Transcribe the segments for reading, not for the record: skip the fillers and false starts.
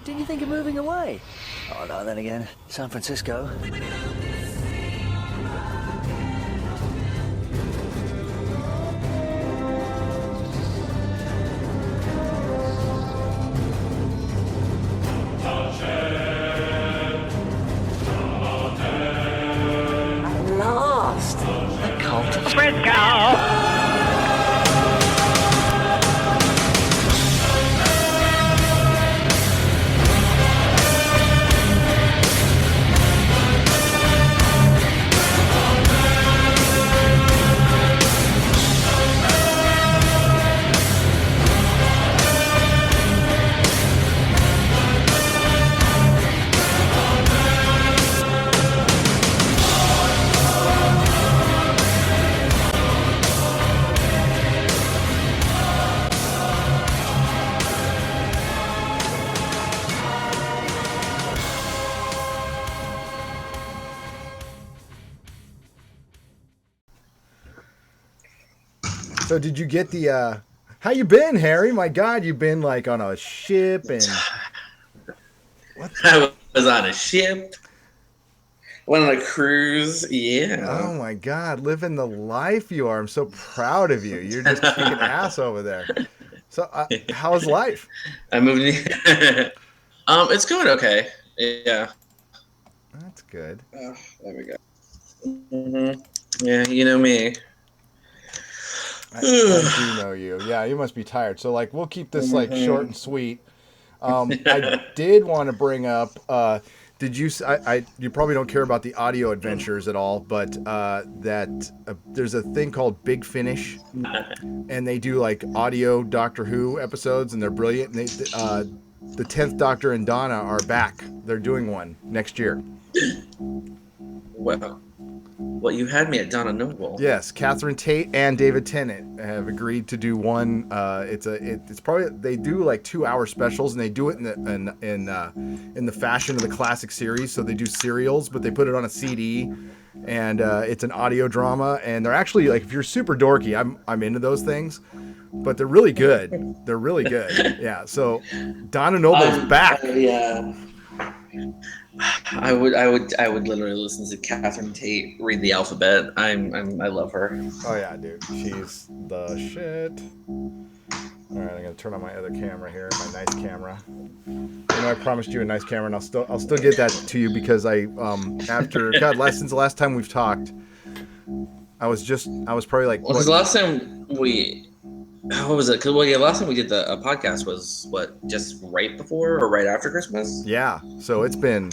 Didn't you think of moving away? Oh, no, then again, San Francisco. At last! The cult of Frisco! So did you get the, how you been, Harry? My God, you've been like on a ship and... I was on a ship. Went on a cruise. Yeah. Oh my God, living the life you are. I'm so proud of you. You're just kicking ass over there. So how's life? I moved in. It's going okay. Yeah. That's good. Oh, there we go. Mm-hmm. Yeah, you know me. I do know you. Yeah, you must be tired. So, like, we'll keep this, like, short and sweet. I did want to bring up, did you, you probably don't care about the audio adventures at all, but there's a thing called Big Finish, and they do, like, audio Doctor Who episodes, and they're brilliant. And the 10th Doctor and Donna are back. They're doing one next year. Well, you had me at Donna Noble. Yes, Catherine Tate and David Tennant have agreed to do one. It's probably, they do like 2-hour specials, and they do it in the fashion of the classic series. So they do serials, but they put it on a CD, and it's an audio drama. And they're actually, like, if you're super dorky, I'm into those things, but they're really good. They're really good. Yeah. So Donna Noble's back. Yeah. I would literally listen to Catherine Tate read the alphabet. I love her. Oh yeah, dude, she's the shit. All right, I'm gonna turn on my other camera here, my nice camera. You know, I promised you a nice camera, and I'll still get that to you because since the last time we've talked, I was probably like. Well, because last time what was it? Because last time we did a podcast was just right before or right after Christmas. Yeah, so it's been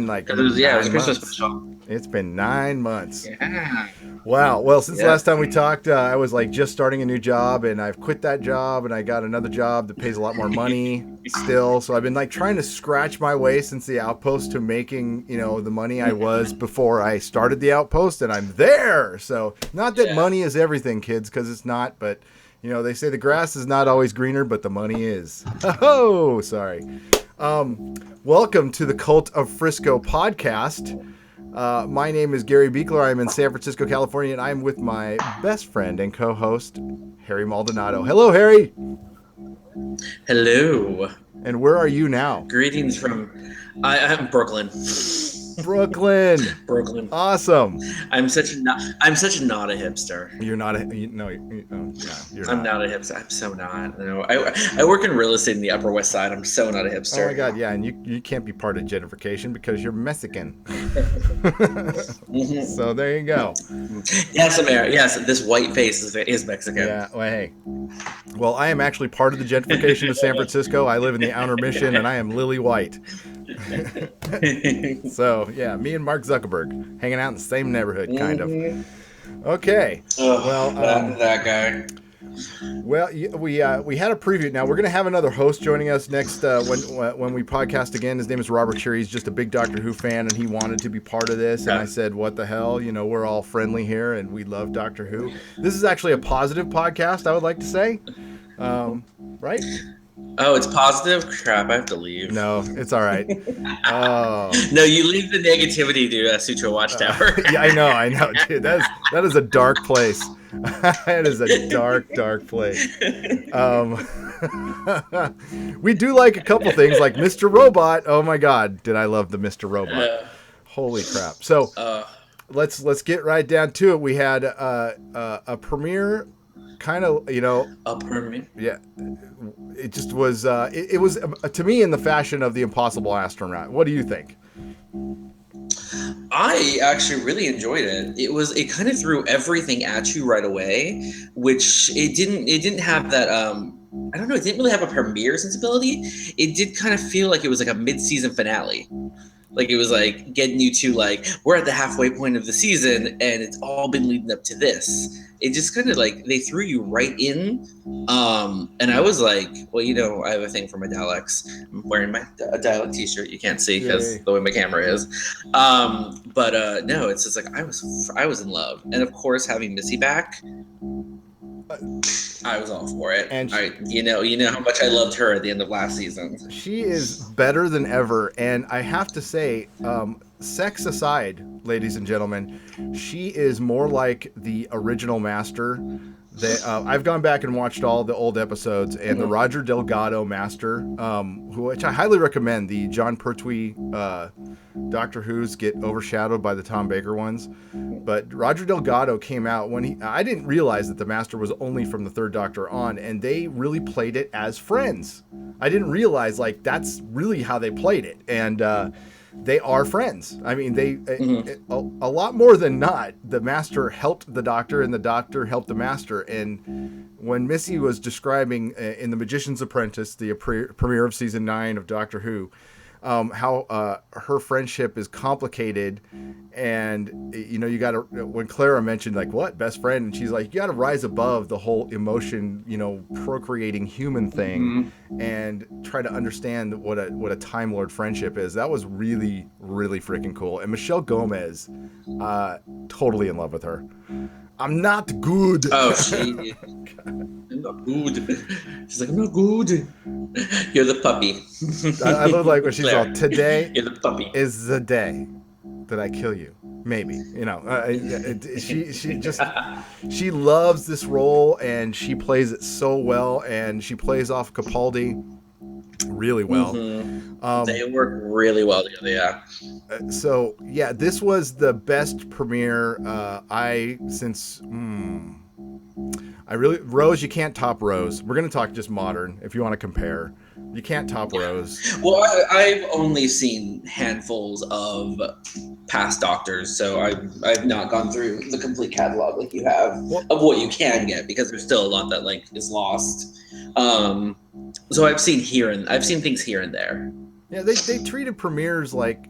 like it was Christmas special. It's been 9 months. Yeah. Wow. Well, since the last time we talked, I was like just starting a new job, and I've quit that job, and I got another job that pays a lot more money still. So I've been like trying to scratch my way since the Outpost to making, the money I was before I started the Outpost, and I'm there. So not that money is everything, kids, because it's not, but they say the grass is not always greener, but the money is. Oh, sorry. Welcome to the Cult of Frisco podcast. My name is Gary Beekler. I'm in San Francisco, California, and I'm with my best friend and co-host, Harry Moldonado. Hello, Harry. Hello. And where are you now? Greetings from... I'm Brooklyn. Brooklyn. Awesome. I'm such not a hipster. You're not you're I'm not. not a hipster. I'm so not. No, I work in real estate in the Upper West Side. I'm so not a hipster. Oh my God, yeah, and you can't be part of gentrification because you're Mexican. So there you go. Yes, America. Yes, this white face is Mexican. Yeah. Well, hey. Well, I am actually part of the gentrification of San Francisco. I live in the Outer Mission, and I am lily white. So yeah, me and Mark Zuckerberg hanging out in the same neighborhood, kind of. Okay. That guy. Well, we had a preview. Now we're gonna have another host joining us next when we podcast again. His name is Robert Shear. He's just a big Doctor Who fan, and he wanted to be part of this. And I said, "What the hell? We're all friendly here, and we love Doctor Who." This is actually a positive podcast, I would like to say. Right? Oh, it's positive? Crap, I have to leave. No, it's all right. Oh. No, you leave the negativity to Sutra Watchtower. Yeah, I know, dude. That is a dark place. That is a dark place. We do like a couple things, like Mr. Robot. Oh my God, did I love the Mr. Robot? Holy crap! So let's get right down to it. We had a premiere, kind of, A premiere. Yeah, it just was. It was to me in the fashion of the Impossible Astronaut. What do you think? I actually really enjoyed it. It kind of threw everything at you right away, which it didn't have that I don't know, it didn't really have a premiere sensibility. It did kind of feel like it was like a mid-season finale. Like it was like getting you to like, we're at the halfway point of the season and it's all been leading up to this. It just kind of like, they threw you right in. And I was like, well, I have a thing for my dialects. I'm wearing my dialect t-shirt. You can't see because the way my camera is. But no, it's just like, I was in love. And of course, having Missy back, I was all for it. And you know how much I loved her at the end of last season. She is better than ever, and I have to say, sex aside, ladies and gentlemen, she is more like the original Master. I've gone back and watched all the old episodes, and the Roger Delgado Master, which I highly recommend. The John Pertwee Doctor Who's get overshadowed by the Tom Baker ones, but Roger Delgado came out when I didn't realize that the Master was only from the Third Doctor on, and they really played it as friends. I didn't realize that's really how they played it, and they are friends. I mean, a lot more than not, the Master helped the Doctor and the Doctor helped the Master. And when Missy was describing in The Magician's Apprentice, the premiere of season 9 of Doctor Who, how her friendship is complicated, and you got to, when Clara mentioned like, what, best friend, and she's like, you got to rise above the whole emotion, procreating human thing, and try to understand what a Time Lord friendship is. That was really, really freaking cool. And Michelle Gomez, totally in love with her. I'm not good. Oh, I'm not good. She's like, I'm not good. You're the puppy. I love like when she's Claire, all, today you're the puppy. is the day that I kill you. Maybe, she loves this role, and she plays it so well, and she plays off Capaldi really well. They work really well together, yeah. So yeah, this was the best premiere Rose, you can't top Rose. We're gonna talk just modern if you want to compare. You can't top Rose. Well, I've only seen handfuls of past Doctors, so I've not gone through the complete catalog like you have of what you can get, because there's still a lot that like is lost. So I've seen things here and there. Yeah, they treated premieres like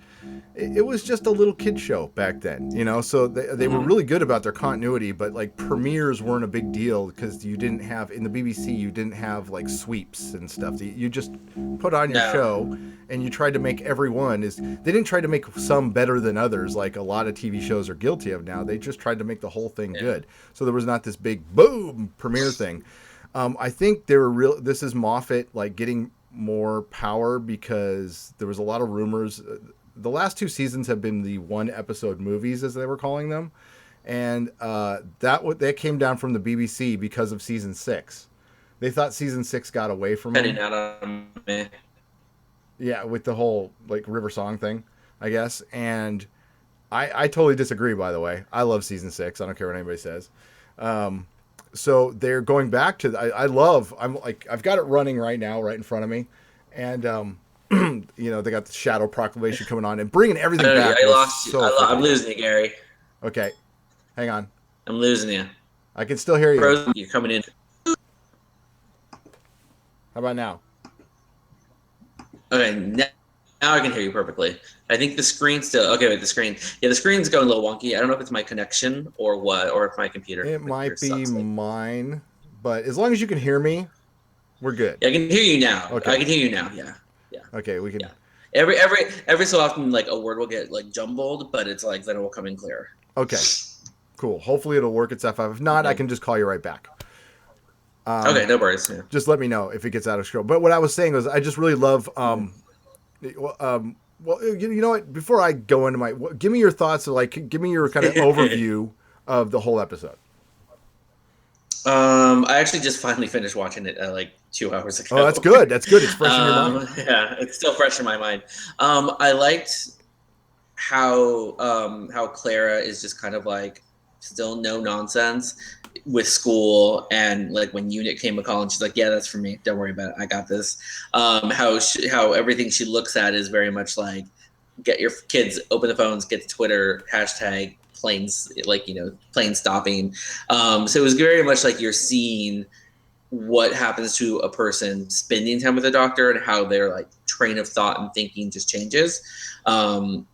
it was just a little kid show back then, so they were really good about their continuity, but like premieres weren't a big deal because you didn't have, in the BBC, you didn't have like sweeps and stuff. You just put on your show and you tried to make everyone they didn't try to make some better than others like a lot of TV shows are guilty of now. They just tried to make the whole thing good. So there was not this big boom premiere thing. I think this is Moffat like getting more power because there was a lot of rumors. The last 2 seasons have been the 1-episode movies, as they were calling them, and that came down from the BBC because of season 6. They thought season 6 got away from them. Out on me. Yeah, with the whole like River Song thing, I guess. And I totally disagree. By the way, I love season 6. I don't care what anybody says. So they're going back to. I've got it running right now, right in front of me, and they got the Shadow Proclamation coming on and bringing everything back. I lost you. I'm losing you, Gary. Okay, hang on. I'm losing you. I can still hear you. You're coming in. How about now? Okay, now I can hear you perfectly. I think the screen's still okay. Wait, the screen. Yeah, the screen's going a little wonky. I don't know if it's my connection or what, or if my computer. It might be mine, but as long as you can hear me, we're good. Yeah, I can hear you now. Okay. I can hear you now. Yeah. Okay, we can. Yeah. Every so often, like a word will get like jumbled, but it's like then it will come in clear. Okay, cool. Hopefully it'll work itself out. If not, I can just call you right back. Okay, no worries. Yeah. Just let me know if it gets out of control. But what I was saying was, I just really love. Well, you know what? Before I go into give me your thoughts. Like, give me your kind of overview of the whole episode. I actually just finally finished watching it like 2 hours ago. Oh, that's good. That's good. It's fresh in your mind. Yeah, it's still fresh in my mind. I liked how Clara is just kind of like still no nonsense with school, and like when Unit came a call and she's like, yeah, that's for me, don't worry about it, I got this. How everything she looks at is very much like, get your kids, open the phones, get to Twitter, hashtag planes, like, plane stopping. So it was very much like you're seeing what happens to a person spending time with a doctor and how their like train of thought and thinking just changes. The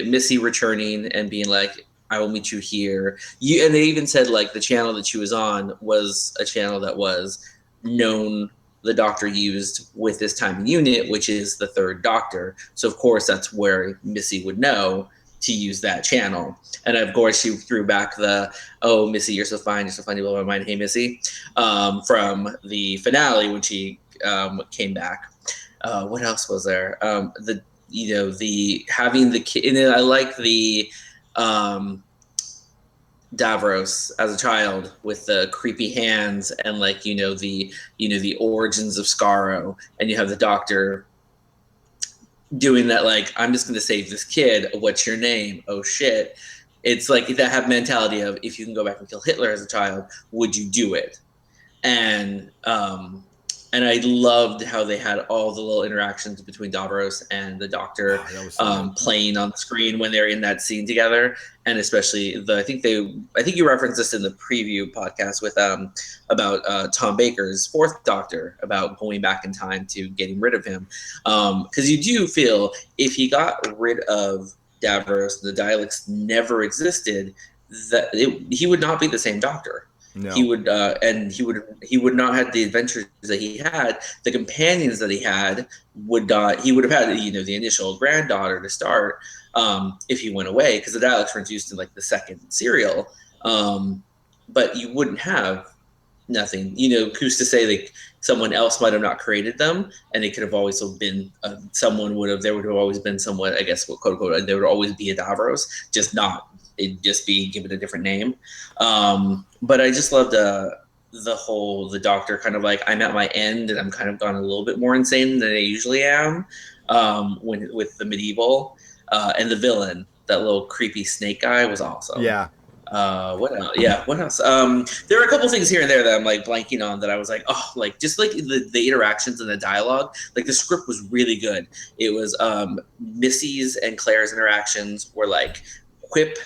Missy returning and being like, I will meet you here. And they even said like the channel that she was on was a channel that was known, the doctor used with this time in Unit, which is the third doctor. So of course that's where Missy would know to use that channel. And of course she threw back the, oh, Missy, you're so fine, you're so funny, blow my mind, hey Missy, from the finale when she came back. What else was there? The having the kid, and then I like the Davros as a child with the creepy hands and like the origins of Scarrow, and you have the doctor doing that like, I'm just going to save this kid. What's your name? Oh shit. It's like that have mentality of, if you can go back and kill Hitler as a child, would you do it? And I loved how they had all the little interactions between Davros and the doctor playing on the screen when they're in that scene together. And especially I think you referenced this in the preview podcast with about Tom Baker's fourth doctor, about going back in time to getting rid of him. Because you do feel if he got rid of Davros, the Dialects never existed, that he would not be the same doctor. No. He would not have the adventures that he had, the companions that he had would not. He would have had the initial granddaughter to start if he went away, because the Daleks were introduced in like the second serial, but you wouldn't have nothing. Who's to say like someone else might have not created them, and they could have always been there would have always been someone, I guess, quote unquote, there would always be a Davros, just not. It'd just be given a different name. But I just loved the doctor kind of like, I'm at my end and I'm kind of gone a little bit more insane than I usually am with the medieval. And the villain, that little creepy snake guy, was awesome. Yeah. What else? Yeah, what else? There are a couple things here and there that I'm like blanking on that I was like, oh, like just like the interactions and the dialogue, like the script was really good. It was Missy's and Claire's interactions were like quip,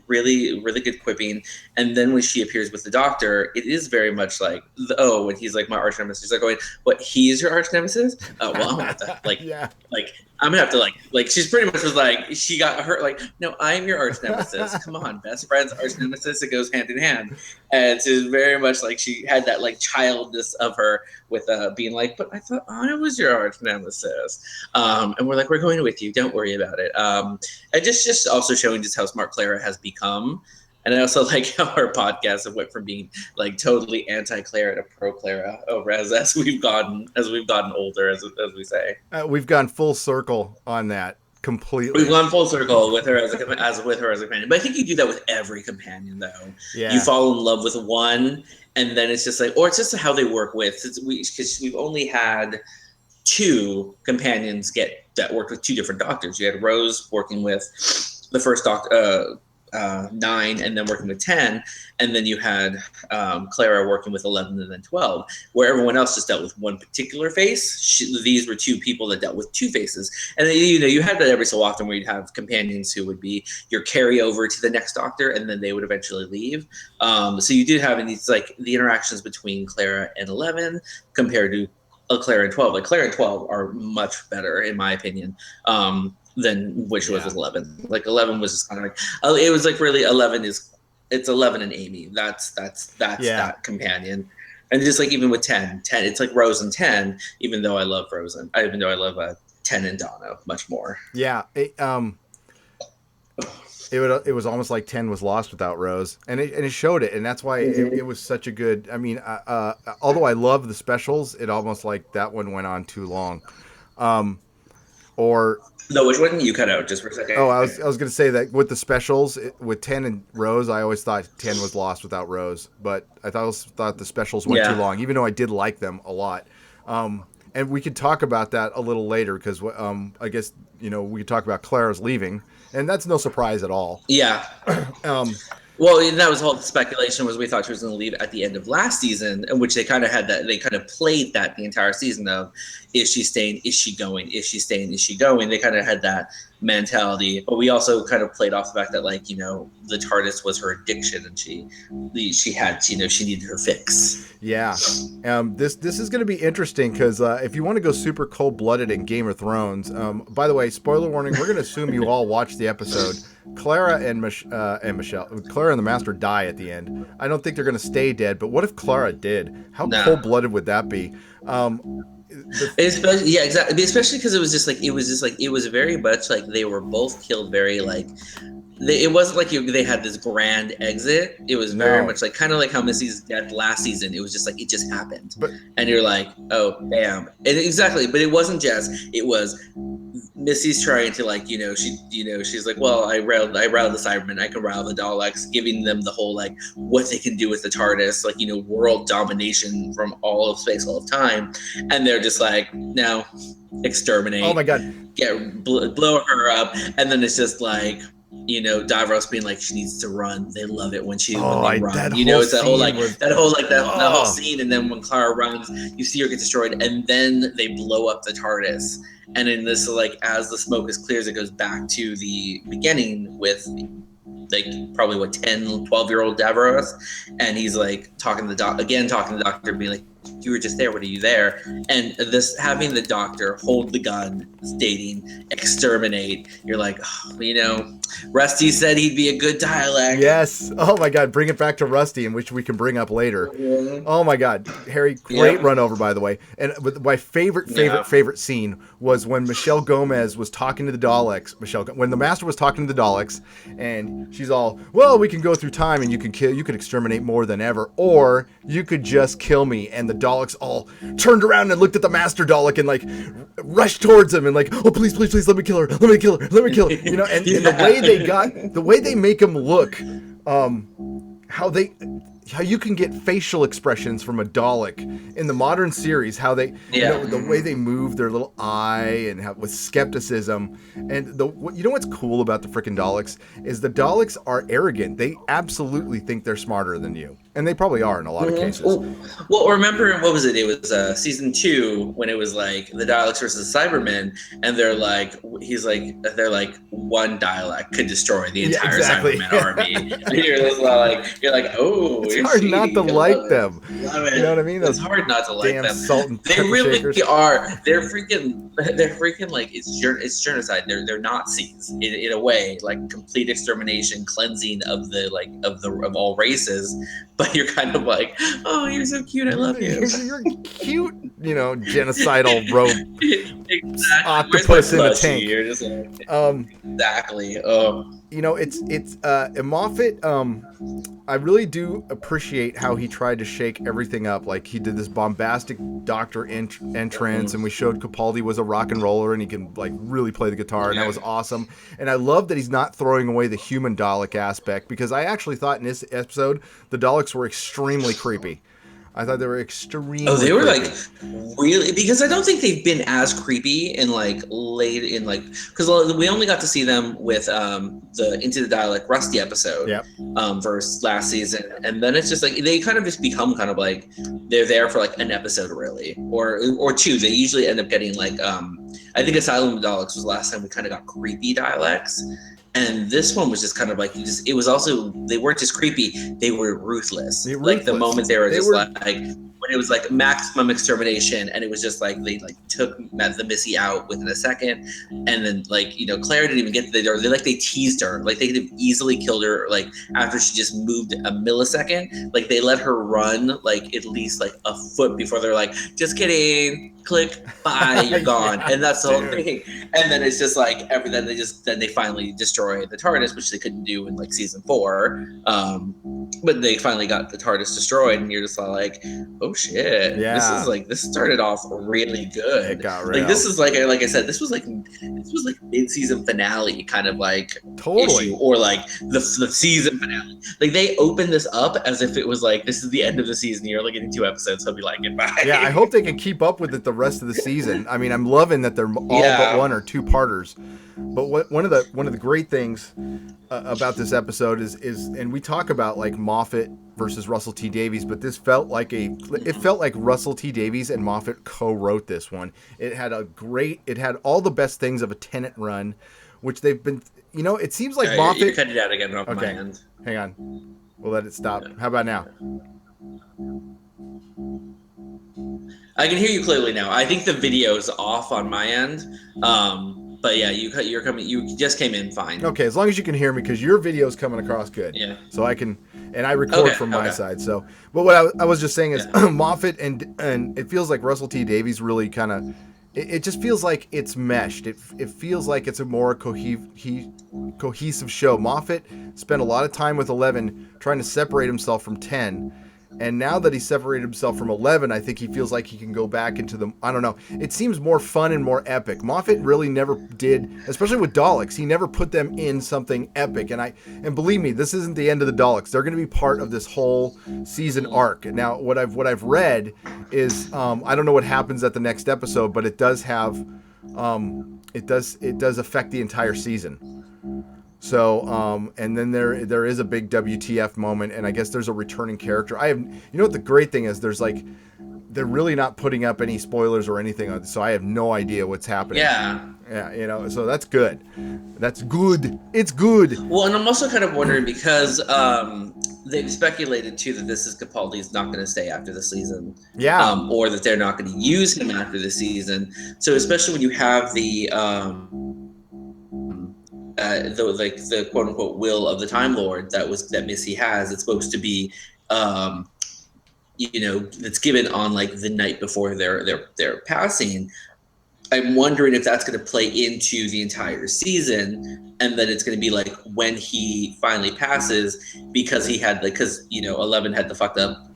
really, really good quipping. And then when she appears with the doctor, it is very much like, when he's like, my arch nemesis, she's like going, what, he's your arch nemesis? Oh, well, I'm gonna have to, like, yeah. Like, I'm gonna have to, like, she's pretty much was like, she got her, like, no, I'm your arch nemesis. Come on, best friends, arch nemesis, it goes hand in hand. And it's very much like she had that, like, childness of her with being like, but I thought I was your arch nemesis. And we're like, we're going with you, don't worry about it. And just also showing just how smart Clara has become. And I also like how our podcast have went from being like totally anti-Clara to pro-Clara over as we've gotten older, as we say. We've gone full circle on that completely. We've gone full circle with her as a companion. But I think you do that with every companion, though. Yeah. You fall in love with one, and then it's just like, or it's just how they work with. Because we've only had 2 companions that worked with 2 different doctors. You had Rose working with the first doctor. 9 and then working with 10, and then you had Clara working with 11 and then 12, where everyone else just dealt with one particular face. These were 2 people that dealt with 2 faces. And then, you had that every so often where you'd have companions who would be your carryover to the next doctor, and then they would eventually leave. So you did have these like the interactions between Clara and 11 compared to Clara and 12. Like Clara and 12 are much better in my opinion. Than which was 11. Like 11 was just kind of like it was like really 11 it's 11 and Amy. That's that companion. And just like even with 10, it's like Rose and 10. Even though I love Rose, even though I love 10 and Donna much more. Yeah. It was almost like 10 was lost without Rose, and it showed it, and that's why it was such a good. I mean, although I love the specials, it almost like that one went on too long. Or No, which one you cut out just for a second? oh, I was gonna say that with the specials with 10 and Rose, I always thought 10 was lost without Rose, but I thought the specials went too long, even though I did like them a lot. And we could talk about that a little later because I guess we could talk about Clara's leaving, and that's no surprise at all. Yeah. Well, and that was the whole speculation was we thought she was going to leave at the end of last season, in which they kind of had that, they kind of played that the entire season of, is she staying? Is she going? Is she staying? Is she going? They kind of had that mentality, but we also kind of played off the fact that the TARDIS was her addiction and she had, she needed her fix. Yeah. This is going to be interesting because if you want to go super cold-blooded in Game of Thrones, by the way, spoiler warning, we're going to assume you all watched the episode. Clara and Michelle, Clara and the Master die at the end. I don't think they're going to stay dead, but what if Clara did? How cold-blooded would that be? Especially, yeah, exactly. Especially because it was very much like they were both killed very it wasn't like they had this grand exit. It was very much like kind of like how Missy's death last season. It was just like it just happened, and you're like, oh, bam, and exactly. But it wasn't Jess. It was Missy's trying to she's like, well, I riled the Cybermen, I can rile the Daleks, giving them the whole what they can do with the TARDIS, world domination from all of space, all of time, and they're just like, no, exterminate. Oh my god, blow her up, and then it's just like. Davros being like she needs to run. They love it when they run. It's that whole scene. And then when Clara runs, you see her get destroyed, and then they blow up the TARDIS. And in this, as the smoke is clears, it goes back to the beginning with probably 12-year-old Davros, and he's talking to the doctor, being like, you were just there, what are you there? And this having the doctor hold the gun stating exterminate, you're like, Rusty said he'd be a good Dalek. Yes. Oh my god, bring it back to Rusty, in which we can bring up later. Mm-hmm. Oh my god, Harry, great run over, by the way. And my favorite scene was when Michelle Gomez was talking to the Daleks. When the Master was talking to the Daleks, and she's all, well, we can go through time and you could exterminate more than ever, or you could just kill me. And the Daleks all turned around and looked at the Master Dalek and rushed towards him and oh, please, let me kill her, and the way they make him look, how you can get facial expressions from a Dalek in the modern series, how they, the way they move their little eye and with skepticism. And what's cool about the freaking Daleks is the Daleks are arrogant. They absolutely think they're smarter than you. And they probably are in a lot of cases. Well, remember, what was it? It was season 2 when it was the Daleks versus the Cybermen, and they're one Dalek could destroy the entire Cybermen army. And you're like, oh, it's hard not to like them. Love it. You know what I mean? It's hard not to like damn them. Salt and they pepper really shakers. are. They're freaking it's genocide. They're Nazis in a way, complete extermination, cleansing of all races. But you're kind of like, oh, you're so cute. I love you. You're cute, genocidal rogue exactly. octopus in a tank. You're just exactly. Oh. It's Moffat. I really do appreciate how he tried to shake everything up. He did this bombastic Doctor entrance, and we showed Capaldi was a rock and roller, and he can really play the guitar, and that was awesome. And I love that he's not throwing away the human Dalek aspect, because I actually thought in this episode the Daleks were extremely creepy. I thought they were extremely. Oh, they were creepy. Really, because I don't think they've been as creepy in late in because we only got to see them with the Into the Dalek Rusty episode, versus last season, and then it's just they kind of just become kind of they're there for an episode really, or two. They usually end up getting I think Asylum of the Daleks was the last time we kind of got creepy Daleks. And this one was just kind of it was also, they weren't just creepy, they were ruthless. The moment they were it was like maximum extermination, and it was just like they like took the Missy out within a second, and then like Claire didn't even get to the door. They teased her, like they could have easily killed her like after she just moved a millisecond. Like they let her run like at least like a foot before they're like, just kidding, click, bye, you're gone. And that's the whole thing. And then it's just like then they finally destroy the TARDIS, which they couldn't do in like season 4. But they finally got the TARDIS destroyed, and you're just like, oh shit, this started off really good. It got real. Like this is like I said, this was like mid-season finale kind of like issue, or like the season finale. Like they opened this up as if it was like, this is the end of the season, you're only getting 2 episodes, so I'll be like, goodbye. Yeah, I hope they can keep up with it the rest of the season. I mean, I'm loving that they're all but 1 or 2 parters. But one of the great things about this episode is and we talk about like Moffat versus Russell T Davies, but this felt like Russell T Davies and Moffat co-wrote this one. It had all the best things of a Tennant run, which they've been, it seems like Moffat. You cut it out again on my end. Hang on, we'll let it stop. How about now? I can hear you clearly now. I think the video's off on my end. But yeah, you just came in fine. Okay, as long as you can hear me, because your video's coming across good. Yeah. So I can, and I record from my side. So, but what I was just saying is Moffat and it feels like Russell T Davies really kind of, it just feels like it's meshed. It feels like it's a more cohesive show. Moffat spent a lot of time with 11 trying to separate himself from 10. And now that he separated himself from 11, I think he feels like he can go back into the, I don't know. It seems more fun and more epic. Moffat really never did, especially with Daleks. He never put them in something epic. And believe me, this isn't the end of the Daleks. They're going to be part of this whole season arc. Now, what I've read is, I don't know what happens at the next episode, but it does have, it does affect the entire season. So, and then there is a big WTF moment, and I guess there's a returning character. What the great thing is, they're really not putting up any spoilers or anything, so I have no idea what's happening. Yeah, so that's good. That's good. It's good. Well, and I'm also kind of wondering because they've speculated too that this is Capaldi's not going to stay after the season. Yeah. Or that they're not going to use him after the season. So especially when you have the quote unquote will of the Time Lord that Missy has, it's supposed to be that's given on like the night before their passing. I'm wondering if that's going to play into the entire season, and then it's going to be like when he finally passes, because he had 11 had the fucked up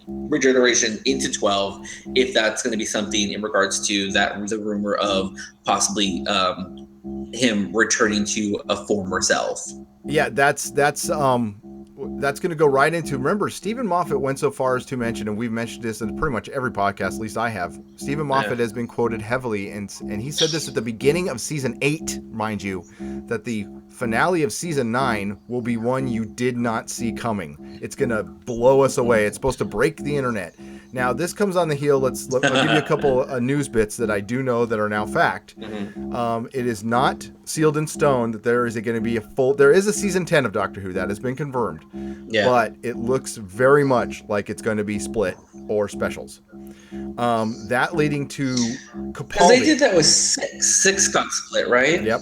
regeneration into 12. If that's going to be something in regards to the rumor of possibly him returning to a former self. Yeah, that's going to go right into, remember, Stephen Moffat went so far as to mention, and we've mentioned this in pretty much every podcast, at least I have, Stephen Moffat has been quoted heavily, and he said this at the beginning of season 8, mind you, that the finale of season 9 will be one you did not see coming. It's going to blow us away. It's supposed to break the internet. Now, this comes on the heel. I'll give you a couple news bits that I do know that are now fact. Mm-hmm. It is not sealed in stone that there is going to be there is a season 10 of Doctor Who that has been confirmed. Yeah. But it looks very much like it's going to be split or specials. That leading to Capaldi. Because they did that with 6. 6 got split, right? Yep.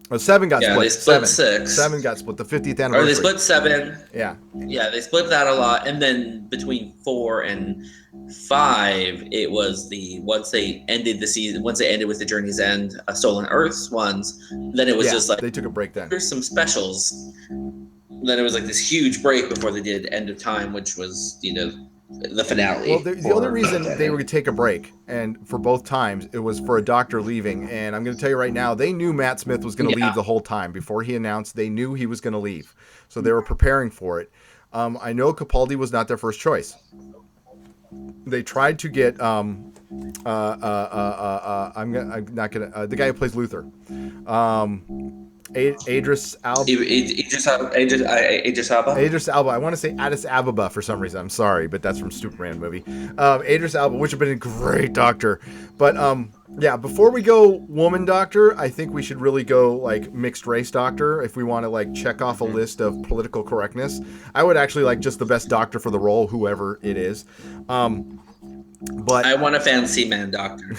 Well, 7 got split. They split 6. 7 got split. The 50th anniversary. Or they split 7. Yeah. Yeah, they split that a lot. And then between 4 and 5, it was once they ended the season, once they ended with the Journey's End, Stolen Earths ones, then it was just like, they took a break then. Here's some specials. Then it was like this huge break before they did End of Time, which was, the finale. Well, the only reason they were going to take a break, and for both times, it was for a doctor leaving. And I'm going to tell you right now, they knew Matt Smith was going to leave the whole time. Before he announced, they knew he was going to leave. So they were preparing for it. I know Capaldi was not their first choice. They tried to get the guy who plays Luther. Idris Elba. Idris Elba. I want to say Addis Ababa for some reason. I'm sorry, but that's from Superman movie. Idris Elba, which would have been a great doctor. But Yeah, before we go woman doctor, I think we should really go like mixed race doctor if we want to like check off a list of political correctness. I would actually like just the best doctor for the role, whoever it is. But I want a fancy man doctor.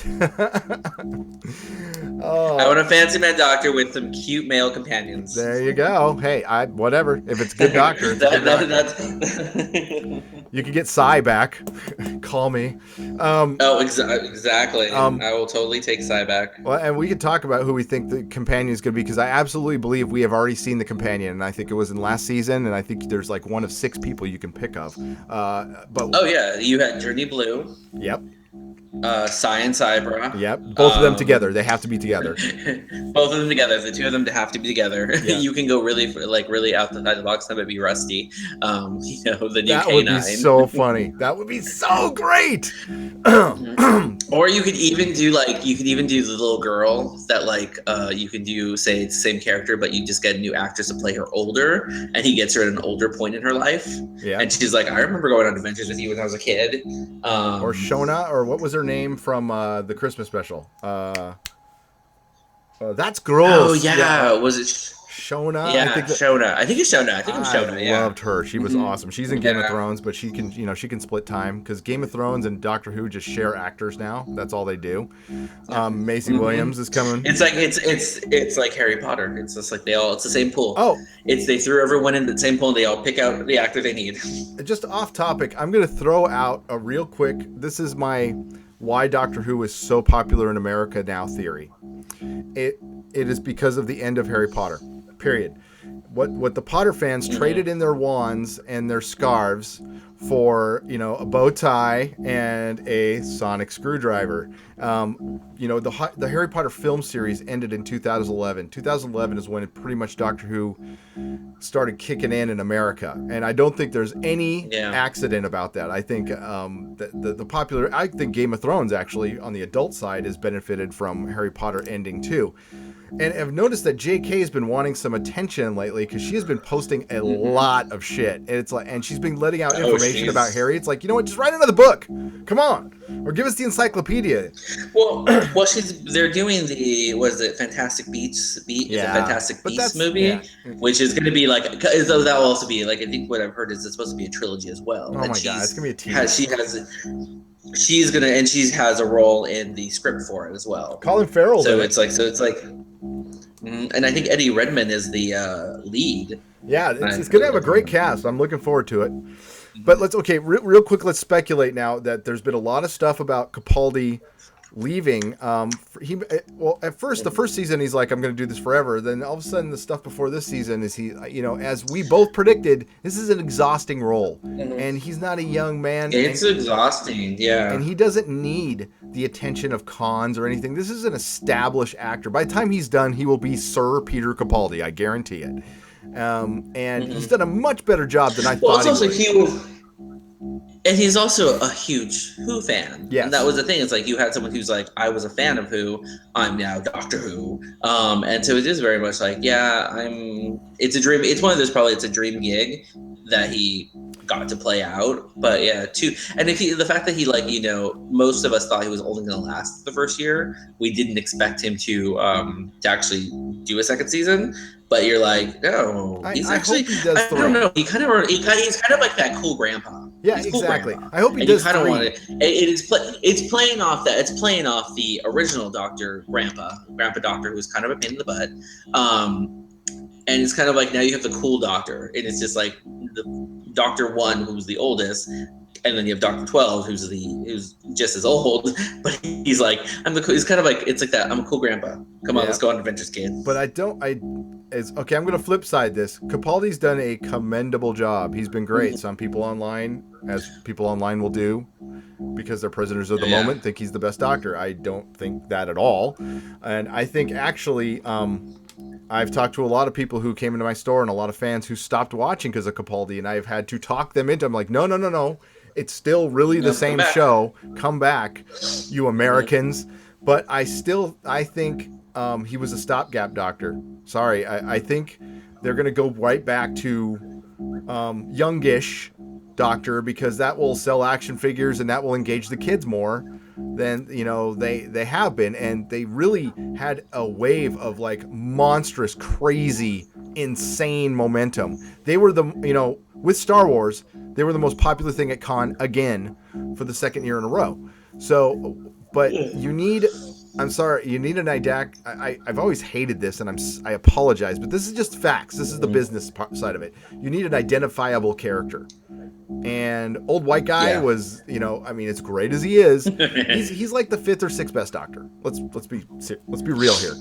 oh, I want a fancy man doctor with some cute male companions. there you go. Hey, whatever. If it's a good doctor, it's a good doctor. You can get Psy back. Call me. Exactly. I will totally take Psy back. Well, and we could talk about who we think the companion is going to be, because I absolutely believe we have already seen the companion, and I think it was in last season, and I think there's like one of 6 people you can pick of. Oh yeah, you had Journey Blue. Yep. Psy and Cybra. Yep. Both of them together. They have to be together. Both of them together. The two of them have to be together. Yeah. You can go really outside the box. That would be Rusty. The new That K9. would be so funny. That would be so great. Or you could even do the little girl that you can do, say it's the same character, but you just get a new actress to play her older, and he gets her at an older point in her life. Yeah. And she's like, I remember going on adventures with you when I was a kid. Or Shona, or what was her name from the Christmas special? That's gross. Oh yeah. Was it Shona? Yeah, Shona. I think it's Shona. I loved her. She was awesome. She's in Game of Thrones, but she can split time, because Game of Thrones and Doctor Who just share actors now. That's all they do. Macy Williams is coming. It's like Harry Potter. It's just like it's the same pool. Oh, they threw everyone in the same pool, and they all pick out the actor they need. just off topic, I'm gonna throw out a real quick. This is my why Doctor Who is so popular in America now theory. It is because of the end of Harry Potter. Period. What the Potter fans traded in their wands and their scarves for, a bow tie and a sonic screwdriver. The Harry Potter film series ended in 2011. 2011 is when pretty much Doctor Who started kicking in America, and I don't think there's any accident about that. I think I think Game of Thrones actually on the adult side has benefited from Harry Potter ending too. And I've noticed that JK has been wanting some attention lately, because she has been posting a lot of shit. And it's like, and she's been letting out information about Harry. It's like, you know what? Just write another book. Come on, or give us the encyclopedia. Well, they're doing the Fantastic Beasts Fantastic Beasts movie, which is going to be like, that will also be like, I think what I've heard is it's supposed to be a trilogy as well. Oh my god, it's gonna be a TV. She has a role in the script for it as well. Colin Farrell. So it's like. And I think Eddie Redmayne is the lead. Yeah, it's going to have a great cast. I'm looking forward to it. But real quick, let's speculate now that there's been a lot of stuff about Capaldi leaving. At first, the first season, he's like, I'm going to do this forever. Then all of a sudden, the stuff before this season is as we both predicted, this is an exhausting role. And he's not a young man. It's exhausting, yeah. And he doesn't need the attention of cons or anything. This is an established actor. By the time he's done, he will be Sir Peter Capaldi. I guarantee it. And he's done a much better job than I thought he would. And he's also a huge Who fan. Yes. And that was the thing. It's like you had someone who's like, I was a fan of Who. I'm now Doctor Who. And so it is very much like, it's a dream. It's one of those, probably it's a dream gig that he got to play out. But yeah, and the fact that he most of us thought he was only going to last the first year. We didn't expect him to actually do a second season. But you're like, no, he's actually. I don't know. He's kind of like that cool grandpa. Yeah, he's exactly. Cool I hope he does. You kind of want it. It's playing off that. It's playing off the original Grandpa Doctor, who's kind of a pain in the butt. And it's kind of like now you have the cool Doctor, and it's just like the Doctor 1, who's the oldest, and then you have Doctor 12, who's just as old, but he's like, he's kind of like, it's like that. I'm a cool grandpa. Come on, let's go on adventures, kid. But I'm going to flip side this. Capaldi's done a commendable job. He's been great. Some people online, as people online will do, because they're prisoners of the moment, think he's the best Doctor. I don't think that at all. And I think actually, I've talked to a lot of people who came into my store and a lot of fans who stopped watching because of Capaldi, and I've had to talk them into. I'm like, no. It's still really the same show. Come back, you Americans. But I think he was a stopgap Doctor. Sorry, I think they're going to go right back to youngish Doctor, because that will sell action figures and that will engage the kids more. than they have been, and they really had a wave of like monstrous, crazy, insane momentum. They were with Star Wars, they were the most popular thing at con again for the second year in a row. So, but you need an I've always hated this, and I apologize, but this is just facts. This is the business side of it. You need an identifiable character. And old white guy was, as great as he is, he's like the 5th or 6th best Doctor. Let's be real here.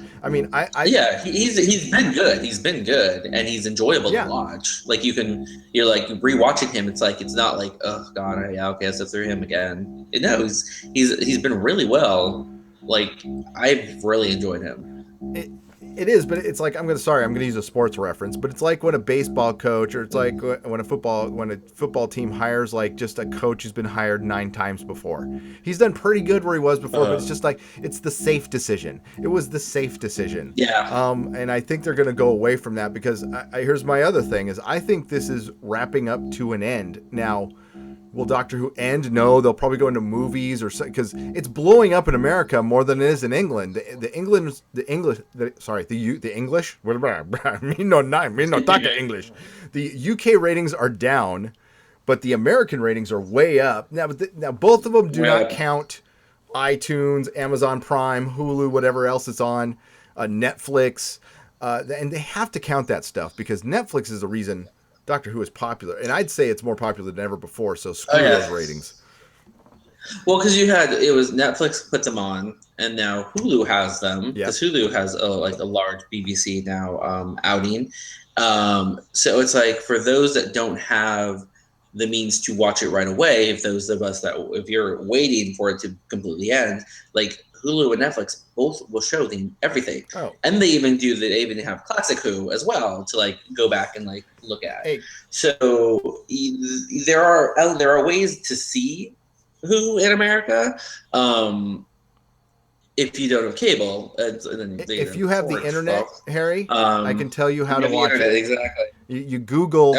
He's been good. He's been good, and he's enjoyable to watch. Like you're like rewatching him. It's like it's not like, oh God, okay, I sit through him again. No, he's been really well. Like I've really enjoyed him. It is, but it's like I'm going to use a sports reference, but it's like when a baseball coach, or it's like when a football team hires like just a coach who's been hired 9 times before. He's done pretty good where he was before, but it's just like it's the safe decision. It was the safe decision. Yeah. And I think they're going to go away from that because here's my other thing is I think this is wrapping up to an end now. Will Doctor Who end? No, they'll probably go into movies or something because it's blowing up in America more than it is in England. The English. Me no talk English. The UK ratings are down, but the American ratings are way up. Now both of them do not count iTunes, Amazon Prime, Hulu, whatever else it's on, Netflix, and they have to count that stuff because Netflix is the reason Doctor Who is popular, and I'd say it's more popular than ever before. So screw those ratings. Well, because it was Netflix puts them on, and now Hulu has them because Hulu has a large BBC now outing. So it's like for those that don't have the means to watch it right away, if those of us if you're waiting for it to completely end, like Hulu and Netflix both will show everything. Oh. And they even have Classic Who as well to like go back and like look at. Hey. So there are ways to see Who in America. If you don't have cable, and then if you have the internet, Harry, I can tell you how to watch it. Exactly. You Google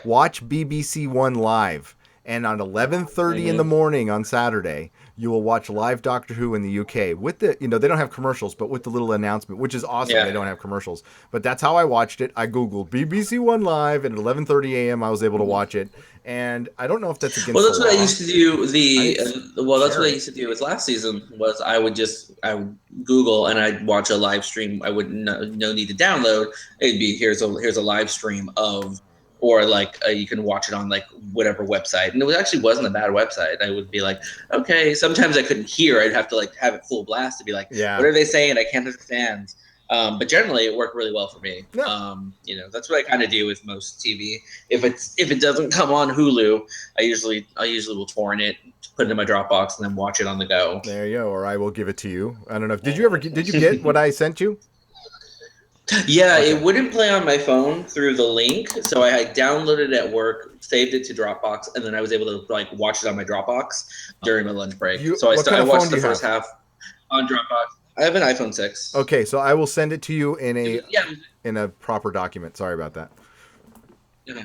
watch BBC One live, and on 11:30 in the morning on Saturday, you will watch live Doctor Who in the UK with the, they don't have commercials, but with the little announcement, which is awesome. Yeah. They don't have commercials, but that's how I watched it. I Googled BBC One live, and at 11:30 a.m. I was able to watch it. And I don't know if that's against. Well, that's what I used to do. That's what I used to do. Last season was I would Google and I'd watch a live stream. I would no need to download. It'd be here's a live stream of. Or like you can watch it on like whatever website, and it wasn't a bad website. I would be like, okay. Sometimes I couldn't hear; I'd have to like have it full blast to be like, what are they saying? I can't understand. But generally, it worked really well for me. Yeah. That's what I kind of do with most TV. If it doesn't come on Hulu, I usually will torrent it, put it in my Dropbox, and then watch it on the go. There you go. Or I will give it to you. I don't know. Did you get what I sent you? Yeah, okay. It wouldn't play on my phone through the link, so I had downloaded it at work, saved it to Dropbox, and then I was able to like watch it on my Dropbox during my lunch break. I watched the first half on Dropbox. I have an iPhone 6. Okay, so I will send it to you in a proper document. Sorry about that. Okay.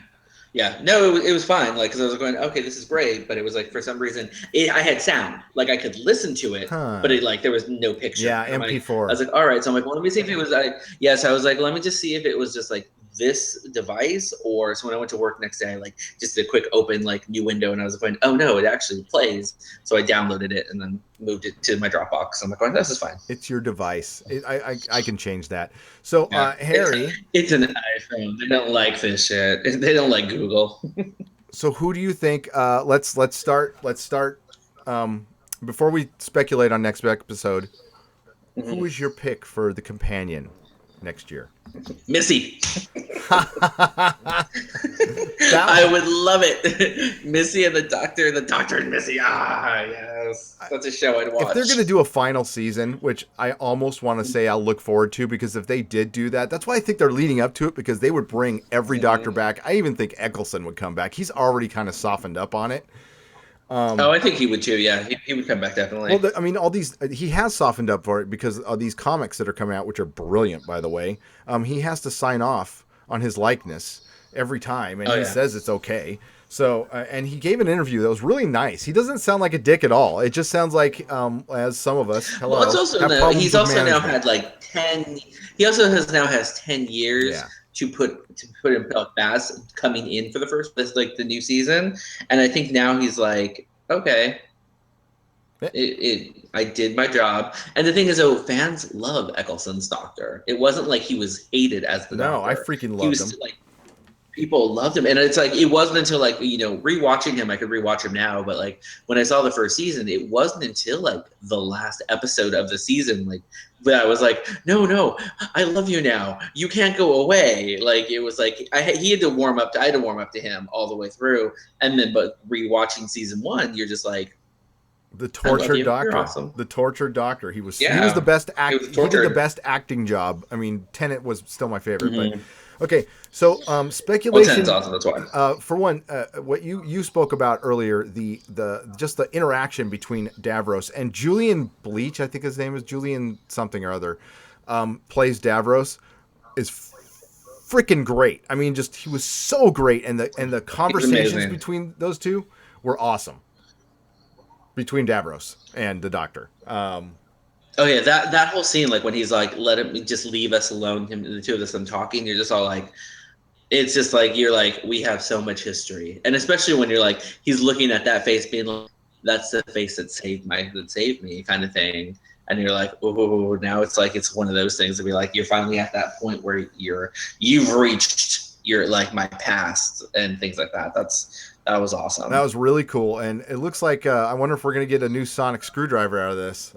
Yeah, no, it was fine. Like, because I was going, okay, this is great, but it was like for some reason I had sound, like I could listen to it, but it like there was no picture. Yeah, MP4. I was like, all right, so I'm like, well, let me see if it was. I was like, let me just see if it was just like this device, or so when I went to work next day, I like just did a quick open like new window, and I was going, oh no, it actually plays. So I downloaded it and then moved it to my Dropbox. I'm like, oh, this is fine. It's your device. I can change that. So Harry, it's an iPhone. They don't like this shit. They don't like Google. So who do you think? Let's start. Before we speculate on next episode, who is your pick for the companion next year? Missy. I would love it. Missy and the Doctor and Missy. Ah, yes. That's a show I'd watch. If they're going to do a final season, which I almost want to say I'll look forward to, because if they did do that, that's why I think they're leading up to it, because they would bring every Doctor back. I even think Eccleston would come back. He's already kind of softened up on it. I think he would too. Yeah, he would come back definitely. Well, all these he has softened up for it because of these comics that are coming out, which are brilliant, by the way. He has to sign off on his likeness every time, and he says it's okay. So, and he gave an interview that was really nice. He doesn't sound like a dick at all. It just sounds like, as some of us, Well, it's also have problems he's with also now management. had like 10. He also has 10 years Yeah. to put himself past coming in for this like the new season, and I think now he's like, okay, I did my job. And the thing is, though, fans love Eccleston's Doctor. It wasn't like he was hated as the No, I Doctor. freaking He loved was him. still, like, people loved him, and it's like it wasn't until like rewatching him. I could rewatch him now, but like when I saw the first season, it wasn't until like the last episode of the season, like that I was like, no, I love you now. You can't go away. Like it was like he had to warm up. I had to warm up to him all the way through, and then but rewatching season 1, you're just like, The I love tortured you. You're doctor. awesome. The tortured doctor. He was Yeah, the best he was he did the tortured. best acting job. I mean, Tenet was still my favorite, Mhm. but okay. So Well, speculation. Tenet's awesome. That's why. For one, what you spoke about earlier, the just the interaction between Davros and Julian Bleach, I think his name is Julian something or other, plays Davros, is freaking great. I mean, just he was so great, and the conversations amazing. between those two were awesome. Between Davros and the Doctor. Oh yeah, that whole scene, like when he's like, "Let him just leave us alone," him, the two of them talking. You're just all like, it's just like you're like, we have so much history, and especially when you're like, he's looking at that face, being like, "That's the face that saved me," kind of thing. And you're like, oh, now it's like it's one of those things to be like, you're finally at that point where you've reached your like my past and things like that. That was awesome. That was really cool, and it looks like I wonder if we're gonna get a new sonic screwdriver out of this.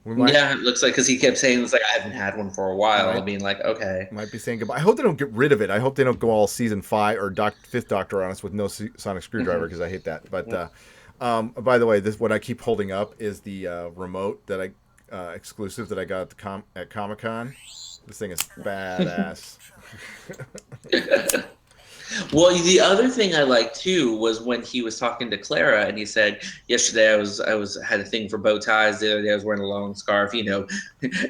We might. Yeah, it looks like because he kept saying it's like I haven't had one for a while, being like, okay, Might be saying goodbye. I hope they don't get rid of it. I hope they don't go all season 5 or fifth Doctor on us with no sonic screwdriver because I hate that. But by the way, this what I keep holding up is the remote that I exclusive that I got at Comic-Con. This thing is badass. Well, the other thing I liked too was when he was talking to Clara, and he said, "Yesterday I had a thing for bow ties. The other day I was wearing a long scarf.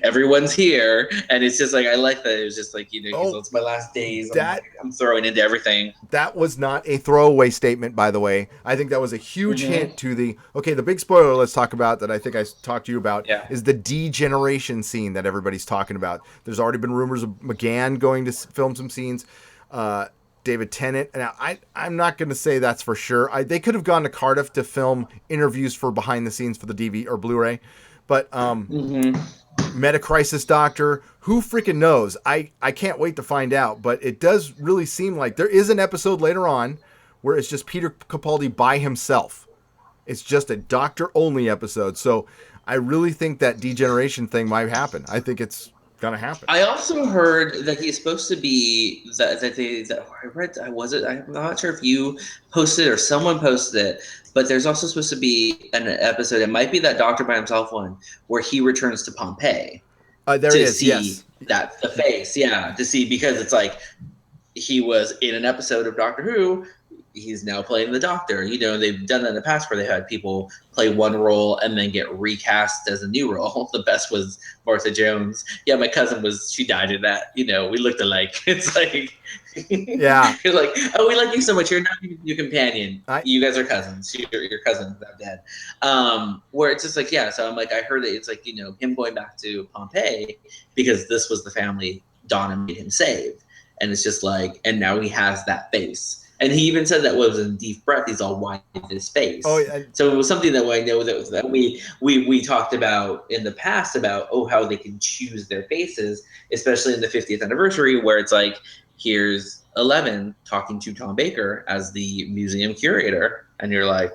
Everyone's here." And it's just like I like that. It was just like it's my last days. I'm throwing into everything. That was not a throwaway statement, by the way. I think that was a huge hint to the big spoiler let's talk about that I think I talked to you about is the degeneration scene that everybody's talking about. There's already been rumors of McGann going to film some scenes. David Tennant. Now, I'm not going to say that's for sure. They could have gone to Cardiff to film interviews for behind the scenes for the DVD or Blu-ray, but Meta Crisis Doctor, who freaking knows? I can't wait to find out. But it does really seem like there is an episode later on where it's just Peter Capaldi by himself. It's just a Doctor-only episode. So I really think that degeneration thing might happen. I think it's gonna happen. I also heard that he's supposed to be that I read. I'm not sure if you posted or someone posted it, but there's also supposed to be an episode. It might be that Doctor by himself one where he returns to Pompeii. There to it is. See yes, that the face. Yeah, to see because it's like he was in an episode of Doctor Who. He's now playing the Doctor. They've done that in the past where they had people play one role and then get recast as a new role. The best was Martha Jones. Yeah, my cousin she died in that. We looked alike. It's like, yeah. You're like, oh, we like you so much. You're not even your companion. You guys are cousins. Your cousin is dead. Where it's just like, yeah. So I'm like, I heard that it's like, him going back to Pompeii because this was the family Donna made him save. And it's just like, and now he has that face. And he even said that was in deep breath. He's all white in his face. Oh, yeah. So it was something that I know that we talked about in the past about how they can choose their faces, especially in the 50th anniversary, where it's like here's 11 talking to Tom Baker as the museum curator, and you're like,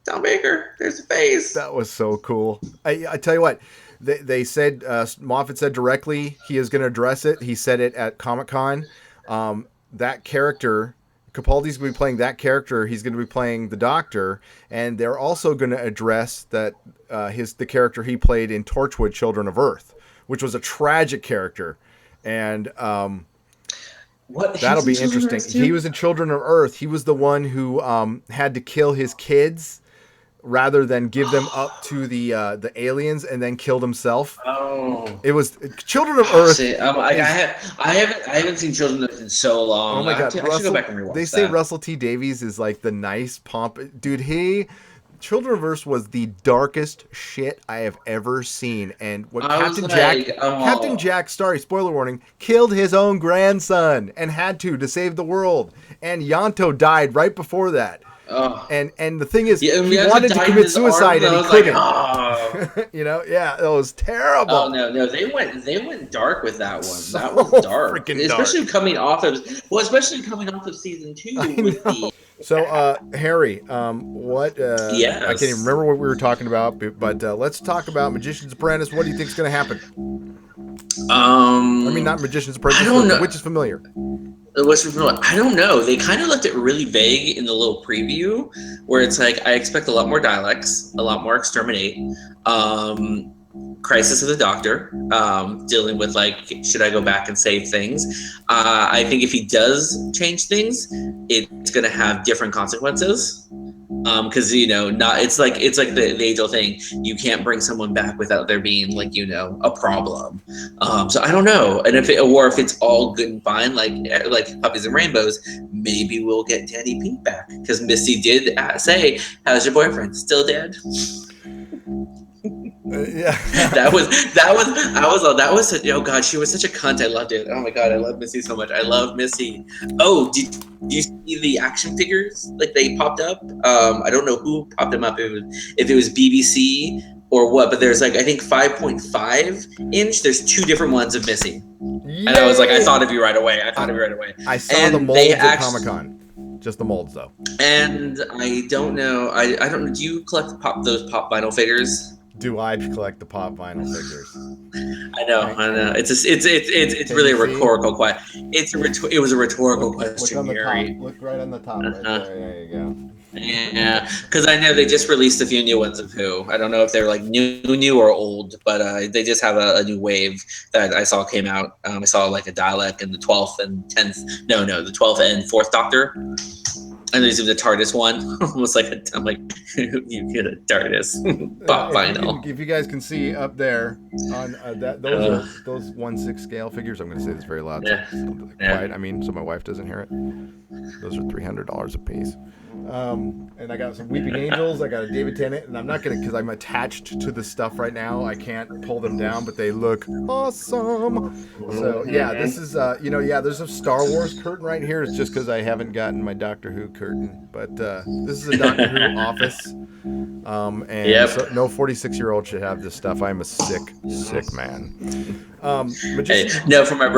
Tom Baker, there's a face. That was so cool. I tell you what. They said Moffat said directly he is going to address it. He said it at Comic-Con. That character. Capaldi's going to be playing that character. He's going to be playing the Doctor, and they're also going to address that the character he played in Torchwood: Children of Earth, which was a tragic character, and that'll be interesting. He was in Children of Earth. He was the one who had to kill his kids rather than give them up to the aliens and then killed himself. Oh, it was Children of Earth. See, I haven't seen Children of Earth in so long. Oh my god, I should go back and rewatch They say that. Russell T Davies is like the nice pomp dude. Children of Earth was the darkest shit I have ever seen, and what Captain Jack, sorry, spoiler warning, killed his own grandson and had to save the world, and Yanto died right before that. Oh. And the thing is, he wanted to commit suicide and he couldn't. Like, You know, yeah, it was terrible. Oh no, they went dark with that one. So that was dark, especially coming off of season 2 with the. So, Harry, what? Yes. I can't even remember what we were talking about, but let's talk about Magician's Apprentice. What do you think is going to happen? I mean, not Magician's Apprentice. I don't know. Witch's Familiar. I don't know. They kind of left it really vague in the little preview, where it's like I expect a lot more dialects, a lot more exterminate, crisis of the Doctor, dealing with like, should I go back and save things? I think if he does change things, it's going to have different consequences. Because it's like the age-old thing. You can't bring someone back without there being like a problem. So I don't know. And if it's all good and fine, like Puppies and Rainbows, maybe we'll get Danny Pink back, because Missy did say, "How's your boyfriend? Still dead?" Yeah, that was such, oh god, she was such a cunt. I loved it. Oh my god, I love Missy so much. I love Missy. Oh, did you see the action figures? Like, they popped up. I don't know who popped them up, if it was BBC or what, but there's like, I think 5.5 inch. There's 2 different ones of Missy. Yay! And I was like, I thought of you right away. I saw the molds at Comic-Con. Just the molds, though. And I don't know. I don't know. Do you collect those pop vinyl figures? Do I collect the pop vinyl figures? I know. It's really a rhetorical question. It was a rhetorical question, Gary. Look right on the top. Right there. There you go. Yeah, because I know they just released a few new ones of Who. I don't know if they're like new or old, but they just have a new wave that I saw came out. I saw like a Dalek and the 12th and 10th. No, the 12th and 4th Doctor. And there's the TARDIS one. Almost like I'm like, you get a TARDIS pop vinyl. If you guys can see up there on those 1/6 scale figures. I'm going to say this very loud. Yeah. Quiet. I mean, so my wife doesn't hear it. Those are $300 a piece. And I got some Weeping Angels. I got a David Tennant, and I'm not gonna, because I'm attached to the stuff right now. I can't pull them down, but they look awesome. So yeah, this is there's a Star Wars curtain right here. It's just because I haven't gotten my Doctor Who curtain, but this is a Doctor Who office. So no 46-year-old should have this stuff. I'm a sick man. No, for my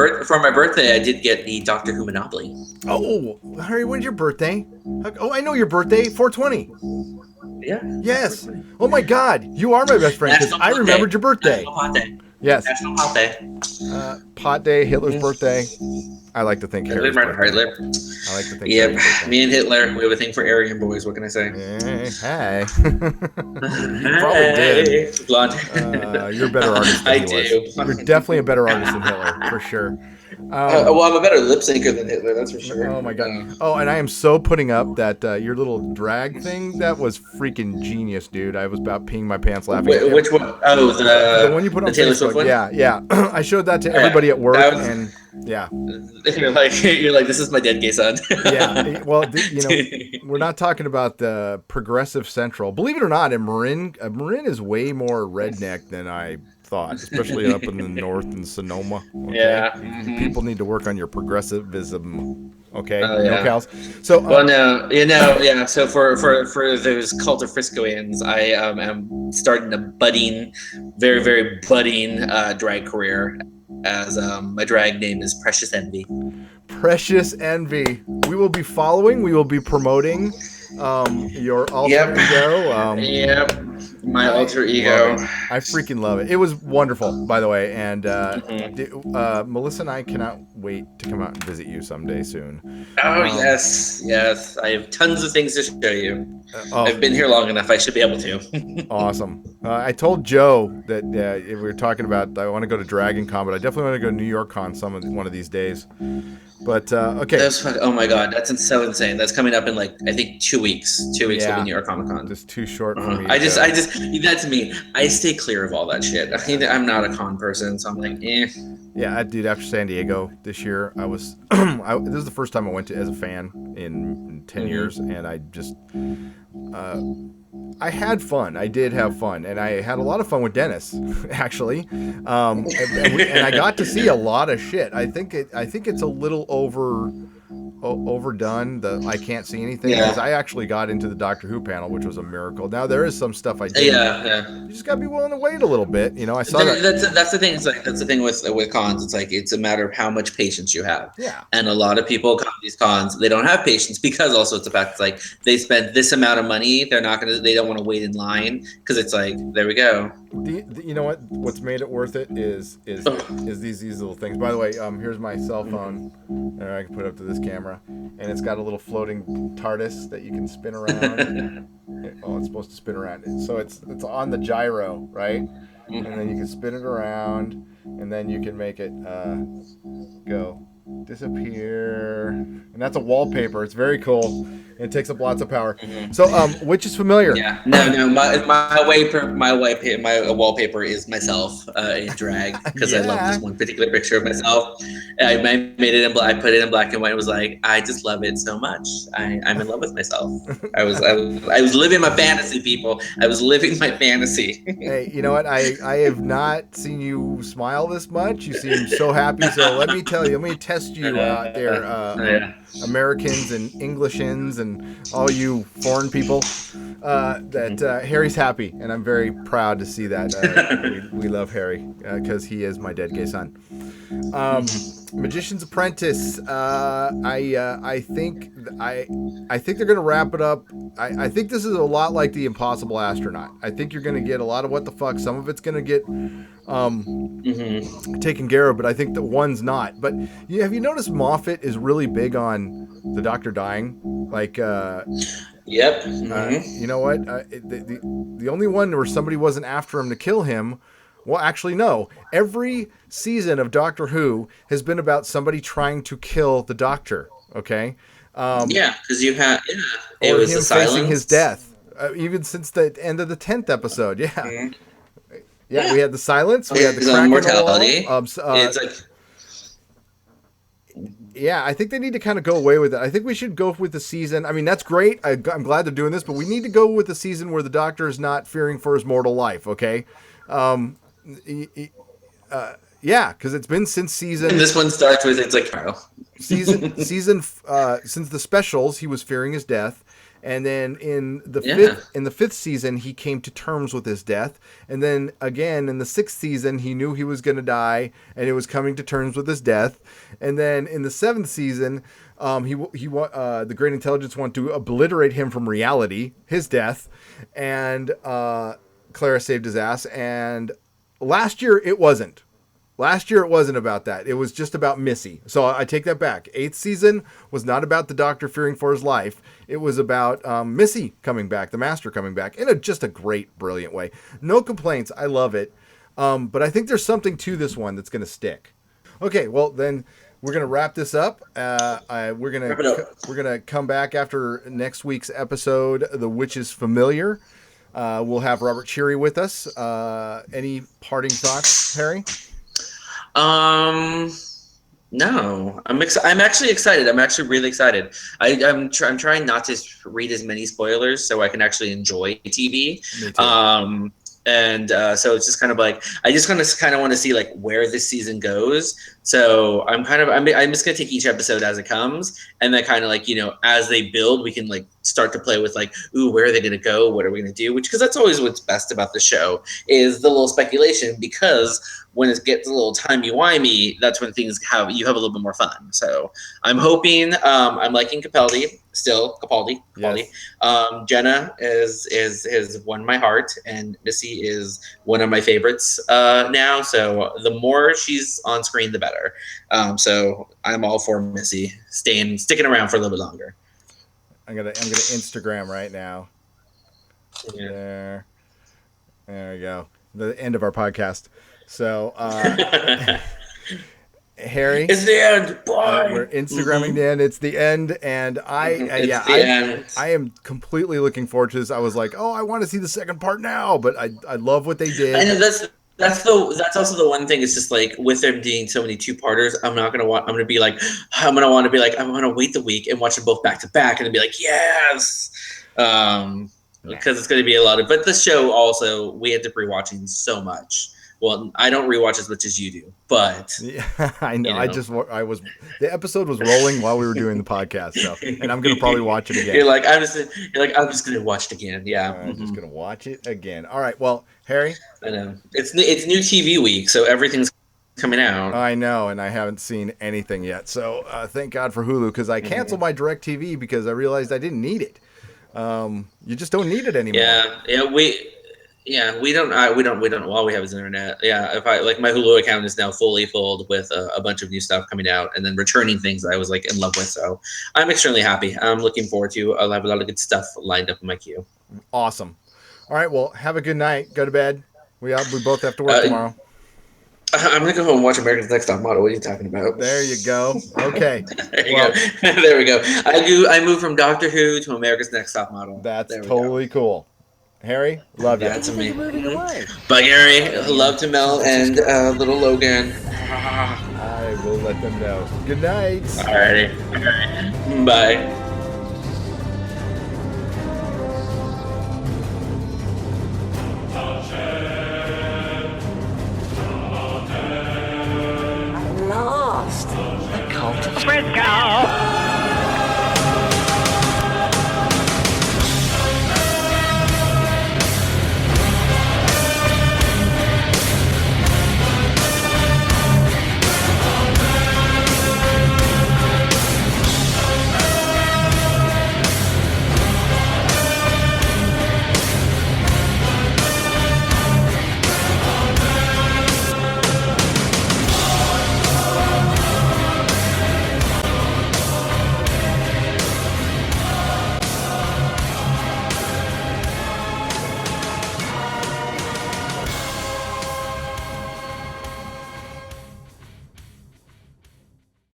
birthday, I did get the Doctor Who Monopoly. Oh, Harry, when's your birthday? Oh, I know your birthday, 420. Yeah. Yes. Oh my God, you are my best friend, because I remembered your birthday. National Pot Day. Yes. National Pot Day. Pot Day, Hitler's birthday. I like to think Hitler. I like to think. Yeah, me and Hitler, we have a thing for Aryan boys. What can I say? Hey. You probably did. Blonde. You're a better artist than I he do. was. You're definitely a better artist than Hitler, for sure. Well, I'm a better lip syncer than Hitler, that's for sure. Oh my God. Oh, and I am so putting up that your little drag thing. That was freaking genius, dude. I was about peeing my pants laughing. Which one? Oh, the one you put on Taylor Facebook. Swift one? Yeah. I showed that to everybody at work, and yeah. You're like, this is my dead gay son. Yeah. Well, we're not talking about the Progressive Central. Believe it or not, in Marin is way more redneck than I thought, especially up in the north in Sonoma. Okay? Yeah. Mm-hmm. People need to work on your progressivism. Okay. Oh, yeah. No cows. So So for those cult of Friscoians, I am starting a budding, very, very budding drag career, as my drag name is Precious Envy. Precious Envy. We will be following. We will be promoting your alter ego. Yep. My alter ego. I freaking love it. It was wonderful, by the way. And Mm-hmm. Melissa and I cannot wait to come out and visit you someday soon. Oh yes, yes. I have tons of things to show you. Oh, I've been here long enough. I should be able to. awesome. I told Joe that we were talking about I want to go to Dragon Con, but I definitely want to go to New York Con one of these days. But okay. Oh my god, that's so insane. That's coming up in like I think 2 weeks. 2 weeks will be New York Comic Con. Just too short for me. I just that's me. I stay clear of all that shit. I'm not a con person, so I'm like, eh. Yeah, dude. After San Diego this year, I was. This is the first time I went to as a fan in 10 years, and I just. I had fun. I did have fun, and I had a lot of fun with Dennis, actually. And I got to see a lot of shit. I think it's a little overdone. I can't see anything because I actually got into the Doctor Who panel, which was a miracle. Now there is some stuff I did. Yeah. You just gotta be willing to wait a little bit. I saw that. That's the thing. It's like that's the thing with cons. It's like it's a matter of how much patience you have. Yeah. And a lot of people come to these cons, they don't have patience because also it's the fact it's like they spent this amount of money. They don't want to wait in line because it's like there we go. You know what? What's made it worth it is these little things. By the way, here's my cell phone. There, I can put it up to this camera, and it's got a little floating TARDIS that you can spin around. It's supposed to spin around. So it's on the gyro, right? And then you can spin it around, and then you can make it go disappear, and that's a wallpaper. It's very cool. It takes up lots of power. So, which is familiar? Yeah. No. My wallpaper is myself in drag because I love this one particular picture of myself. I made it in I put it in black and white. It was like I just love it so much. I'm in love with myself. I was living my fantasy, people. I was living my fantasy. Hey, you know what? I have not seen you smile this much. You seem so happy. So let me test you out there, Americans and Englishins and all you foreign people, that Harry's happy, and I'm very proud to see that. We love Harry because he is my dead gay son. Magician's Apprentice. I think they're gonna wrap it up. I think this is a lot like The Impossible Astronaut. I think you're gonna get a lot of what the fuck. Some of it's gonna get taken care of, but I think that one's not. But have you noticed Moffat is really big on the Doctor dying? Like, yep. You know what? The only one where somebody wasn't after him to kill him. Well, actually, no. Every season of Doctor Who has been about somebody trying to kill the Doctor. Okay. Because you had it or was him the silence. facing his death, even since the end of the 10th episode. Yeah. Yeah, we had the silence. We had the crack mortality. In the wall. It's like. Yeah, I think they need to kind of go away with it. I think we should go with the season. I mean, that's great. I'm glad they're doing this, but we need to go with the season where the Doctor is not fearing for his mortal life. Okay. Because it's been since season. And this one starts with it's like season since the specials he was fearing his death, and then in the fifth season he came to terms with his death, and then again in the 6th season he knew he was going to die and he was coming to terms with his death, and then in the 7th season the Great Intelligence want to obliterate him from reality, his death, and Clara saved his ass, and last year it wasn't. Last year it wasn't about that. It was just about Missy. So I take that back. 8th season was not about the Doctor fearing for his life. It was about Missy coming back, the Master coming back in just a great, brilliant way. No complaints. I love it. But I think there's something to this one that's going to stick. Okay, well then we're going to wrap this up. We're going to come back after next week's episode, The Witch is Familiar. We'll have Robert Cheery with us. Any parting thoughts, Harry? No, I'm actually excited. I'm actually really excited. I'm trying not to read as many spoilers so I can actually enjoy TV. Me too. So it's just kind of like I just kind of want to see like where this season goes. So I'm just gonna take each episode as it comes, and then kind of like as they build, we can like start to play with like, ooh, where are they gonna go? What are we gonna do? Because that's always what's best about the show is the little speculation. Because when it gets a little timey-wimey, that's when you have a little bit more fun. So I'm hoping, I'm liking Capaldi. still Capaldi. Yes. Jenna is won my heart, and Missy is one of my favorites now. So the more she's on screen, the better. So I'm all for Missy sticking around for a little bit longer. I'm gonna Instagram right now. Yeah. There we go. The end of our podcast. So Harry, it's the end. Bye. We're Instagramming the end. It's the end, and I am completely looking forward to this. I was like, oh, I want to see the second part now, but I love what they did. And that's also the one thing. It's just like with there being so many 2-parters, I'm going to want to wait the week and watch them both back to back, and then be like, yes, because it's going to be a lot of. But the show also, we end up rewatching so much. Well, I don't rewatch as much as you do, but yeah, I know. The episode was rolling while we were doing the podcast, so, and I'm gonna probably watch it again. I'm just gonna watch it again. Yeah, I'm just gonna watch it again. All right, well, Harry, I know it's new TV week, so everything's coming out. I know, and I haven't seen anything yet. So thank God for Hulu, because I canceled my DirecTV because I realized I didn't need it. You just don't need it anymore. We don't. All we have is internet. Yeah, if I my Hulu account is now fully filled with a bunch of new stuff coming out, and then returning things I was like in love with. So I'm extremely happy. I'm looking forward to. I'll have a lot of good stuff lined up in my queue. Awesome. All right. Well, have a good night. Go to bed. We both have to work tomorrow. I'm gonna go home and watch America's Next Top Model. What are you talking about? There you go. Okay. There we go. I moved from Doctor Who to America's Next Top Model. That's totally cool. Harry, love you. That's amazing. Bye, Gary. Love to Mel and little Logan. I will let them know. Good night. Alrighty. Bye. At last, the cult of Frisco!